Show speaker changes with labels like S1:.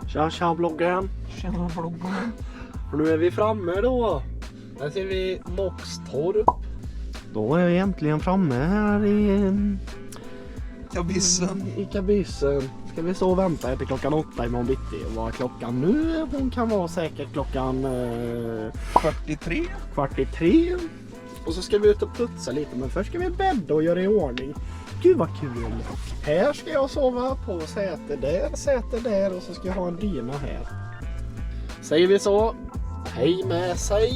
S1: Tja bloggen.
S2: Tjena bloggen.
S1: Och nu är vi framme då. Här ser vi Boxtorp. Då är vi äntligen framme här i
S2: Kabyssen.
S1: I kabyssen. Ska vi stå och vänta här till klockan 8 imorgon bitti. Och vad är klockan nu? Hon kan vara säkert klockan
S2: 43.
S1: Och så ska vi ut och putsa lite. Men först ska vi bädda och göra i ordning. Gud vad kul. Här ska jag sova på säte där och så ska jag ha en dyna här. Säger vi så. Hej med sig.